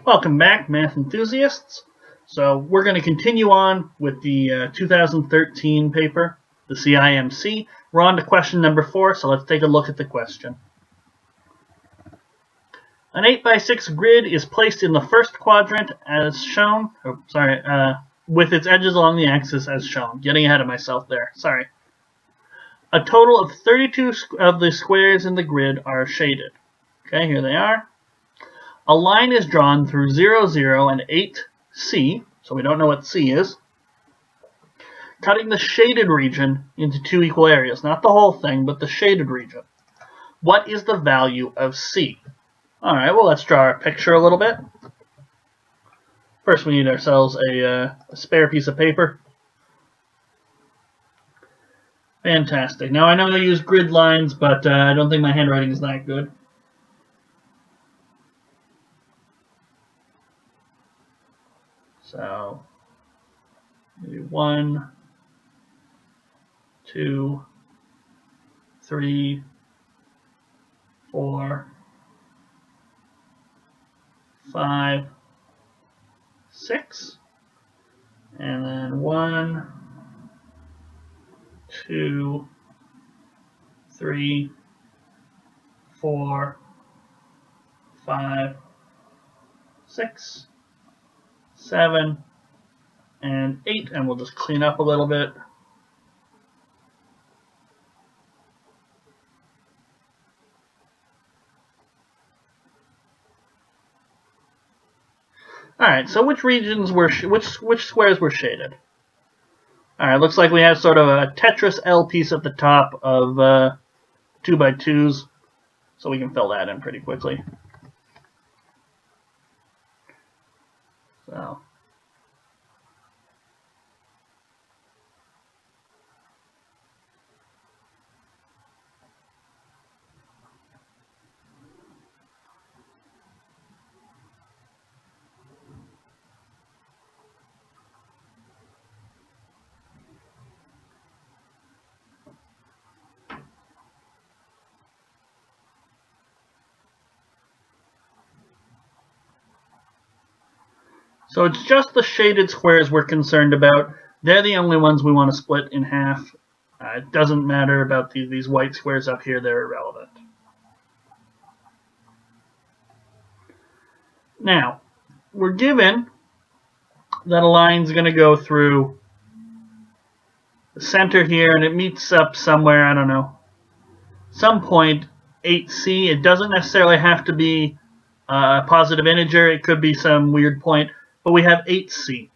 Welcome back, math enthusiasts. So we're going to continue on with the 2013 paper, the Cimc. We're on to question number 4, so let's take a look at the question. An 8x6 grid is placed in the first quadrant as shown, with its edges along the axis as shown. Getting ahead of myself there, sorry. A total of 32 of the squares in the grid are shaded. Okay, here they are. A line is drawn through 0, 0, and 8C, so we don't know what C is, cutting the shaded region into 2 equal areas. Not the whole thing, but the shaded region. What is the value of C? Alright, well, let's draw our picture a little bit. First, we need ourselves a spare piece of paper. Fantastic. Now, I know I use grid lines, but I don't think my handwriting is that good. So, maybe 1, 2, 3, 4, 5, 6, and then 1, 2, 3, 4, 5, 6, 7, and 8, and we'll just clean up a little bit. Alright, so which regions were, which squares were shaded? Alright, looks like we have sort of a Tetris L piece at the top of 2x2s, so we can fill that in pretty quickly. So, it's just the shaded squares we're concerned about. They're the only ones we want to split in half. It doesn't matter about these white squares up here. They're irrelevant. Now, we're given that a line's going to go through the center here, and it meets up somewhere, I don't know, some point 8C. It doesn't necessarily have to be a positive integer. It could be some weird point. But we have 8C.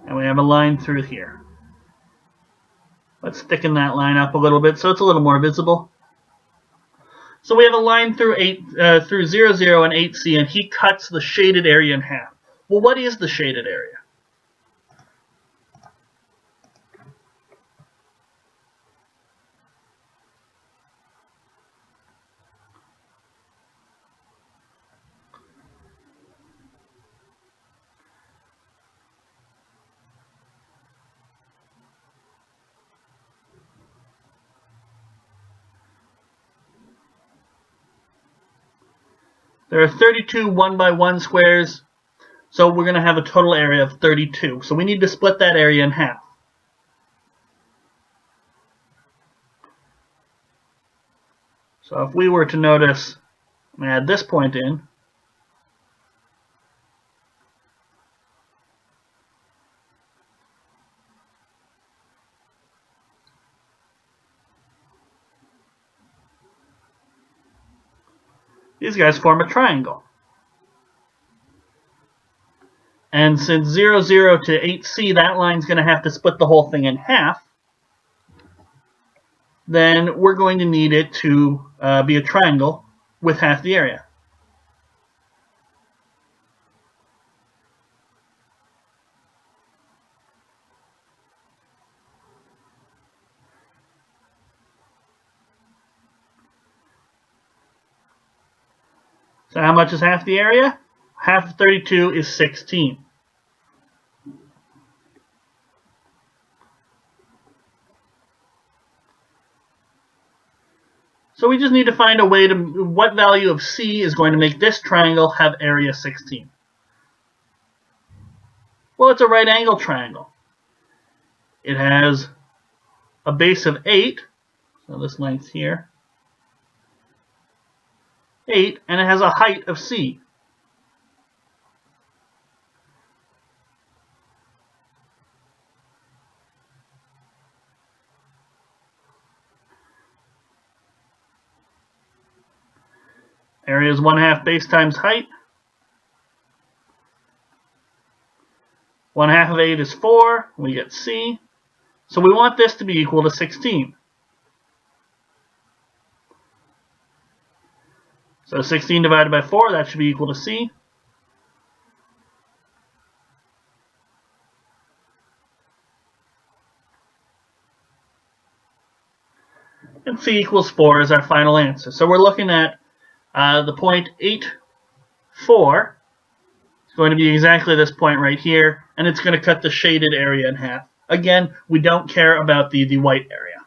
And we have a line through here. Let's thicken that line up a little bit so it's a little more visible. So we have a line through 0, 0, and 8C, and he cuts the shaded area in half. Well, what is the shaded area? There are 32 1x1 squares, so we're going to have a total area of 32. So we need to split that area in half. So if we were to notice, and add this point in, these guys form a triangle. And since 0, 0 to 8C, that line's going to have to split the whole thing in half, then we're going to need it to be a triangle with half the area. So how much is half the area? Half of 32 is 16. So we just need to find a way to, what value of C is going to make this triangle have area 16? Well, it's a right angle triangle. It has a base of 8, so this length here, 8, and it has a height of C. Area is 1/2 base times height. 1/2 of 8 is 4. We get C. So we want this to be equal to 16. So 16 divided by 4, that should be equal to C. And C equals 4 is our final answer. So we're looking at the point 8, 4. It's going to be exactly this point right here, and it's going to cut the shaded area in half. Again, we don't care about the white area.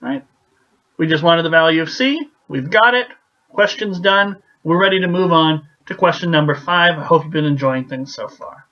All right? We just wanted the value of C. We've got it. Question's done. We're ready to move on to question number 5. I hope you've been enjoying things so far.